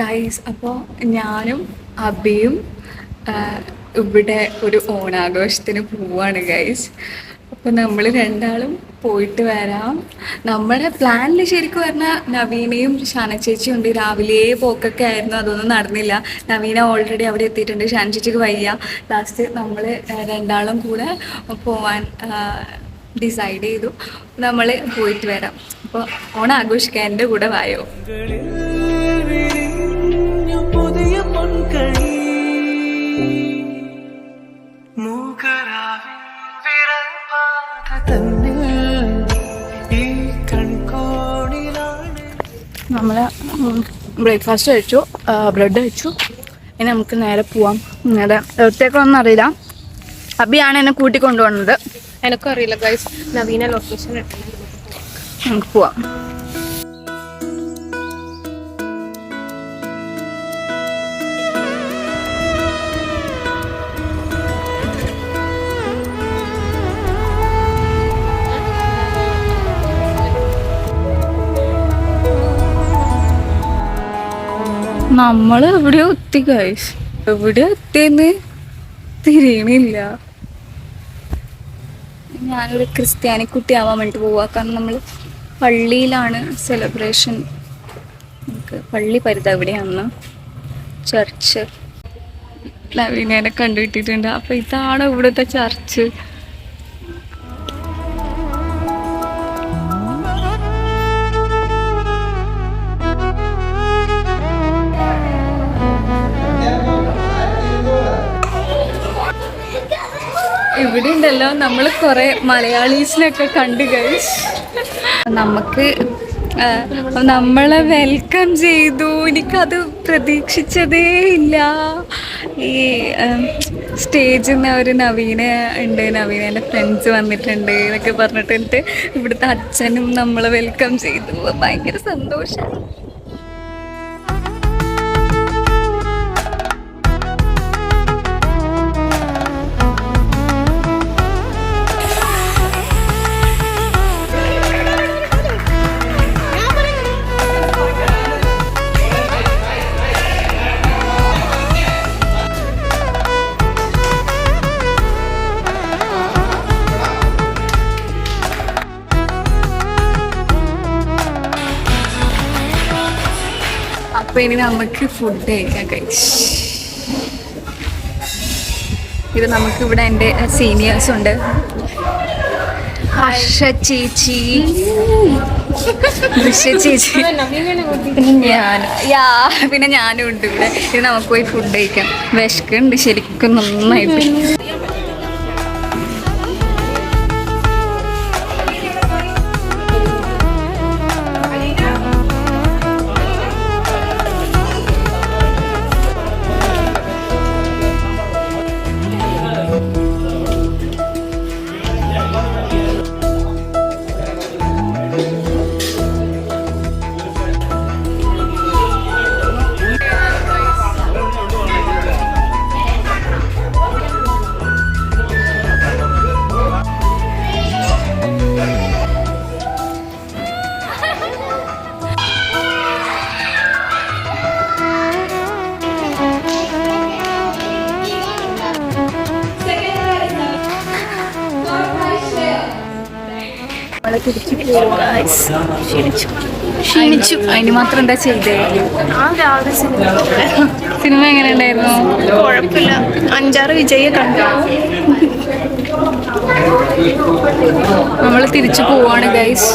Guys, അപ്പോൾ ഞാനും അബിയും ഇവിടെ ഒരു ഓണാഘോഷത്തിന് പോവാണ് ഗൈസ്. അപ്പോൾ നമ്മൾ രണ്ടാളും പോയിട്ട് വരാം. നമ്മുടെ പ്ലാനിൽ ശരിക്കും പറഞ്ഞാൽ നവീനയും ഷാന ചേച്ചിയും ഉണ്ട്. രാവിലെ പോക്കൊക്കെ ആയിരുന്നു, അതൊന്നും നടന്നില്ല. നവീന ഓൾറെഡി അവിടെ എത്തിയിട്ടുണ്ട്, ഷാന ചേച്ചിക്ക് വയ്യ. ലാസ്റ്റ് നമ്മൾ രണ്ടാളും കൂടെ പോവാൻ ഡിസൈഡ് ചെയ്തു. നമ്മൾ പോയിട്ട് വരാം. അപ്പോൾ ഓണം ആഘോഷിക്കാൻ എൻ്റെ കൂടെ വായോ. നമ്മൾ ബ്രേക്ക്ഫാസ്റ്റ് കഴിച്ചു, ബ്രെഡ് കഴിച്ചു. ഇനി നമുക്ക് നേരെ പോവാം. നേരെ എവിടത്തേക്കൊന്നും അറിയില്ല. അബിയാണ് എന്നെ കൂട്ടിക്കൊണ്ടുപോകുന്നത്. എനക്കും അറിയില്ല ഗൈസ്. നവീന ലൊക്കേഷൻ നമുക്ക് പോവാം. നമ്മൾ എവിടെയോ എത്തി ഗൈസ്. എവിടെയോ എത്തിയെന്ന് തിരിയണില്ല. ഞാനൊരു ക്രിസ്ത്യാനി കുട്ടിയാവാൻ വേണ്ടിയിട്ട് പോവാ. കാരണം നമ്മൾ പള്ളിയിലാണ് സെലിബ്രേഷൻ. നമുക്ക് പള്ളി പരിധ എവിടെയാണ് ചർച്ച്. നവീനെ കണ്ടുകിട്ടിട്ടുണ്ട്. അപ്പം ഇതാണ് ഇവിടുത്തെ ചർച്ച്. ഇവിടെ ഉണ്ടല്ലോ നമ്മൾ കുറേ മലയാളീസിനൊക്കെ കണ്ടു ഗൈസ്. നമുക്ക് നമ്മളെ വെൽക്കം ചെയ്തു. എനിക്കത് പ്രതീക്ഷിച്ചതേ ഇല്ല. ഈ സ്റ്റേജിൽ നിന്ന് ഒരു നവീന ഉണ്ട്, നവീനേൻ്റെ ഫ്രണ്ട്സ് വന്നിട്ടുണ്ട് എന്നൊക്കെ പറഞ്ഞിട്ട് ഇവിടുത്തെ അച്ഛനും നമ്മളെ വെൽക്കം ചെയ്തു. ഭയങ്കര സന്തോഷമായി. അപ്പോൾ ഇനി നമുക്ക് ഫുഡ് കഴിക്കാം ഗൈസ്. ഇത് നമുക്കിവിടെ എൻ്റെ സീനിയേഴ്സ് ഉണ്ട്. ഹർഷ ചേച്ചി, ദൃശ്യ ചേച്ചി, പിന്നെ ഞാനും ഉണ്ട് ഇവിടെ. ഇത് നമുക്ക് പോയി ഫുഡ് കഴിക്കാം. വിശക്കുണ്ട് ശരിക്കും നന്നായിട്ട്. ക്ഷീണിച്ചു. അതിന് മാത്രം എന്താ ചെയ്തേ? സിനിമ എങ്ങനെ ഉണ്ടായിരുന്നു? കുഴപ്പമില്ല. 5-6 വിജയെ കണ്ടു. നമ്മൾ തിരിച്ചു പോവാണ് ഗൈസ്.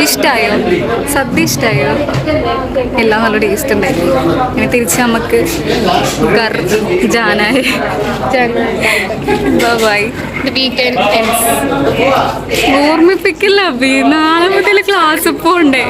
ഇഷ്ടമായോ? സദ്യ ഇഷ്ടമായോ? എല്ലാം നല്ല ടേസ്റ്റ് ഉണ്ടായിരുന്നു. ഇനി തിരിച്ച് നമുക്ക് ജാനായി ബൈ. ഓർമ്മിപ്പിക്കില്ല അബി, നാളെ മുതൽ ക്ലാസ് പോണ്ടേ.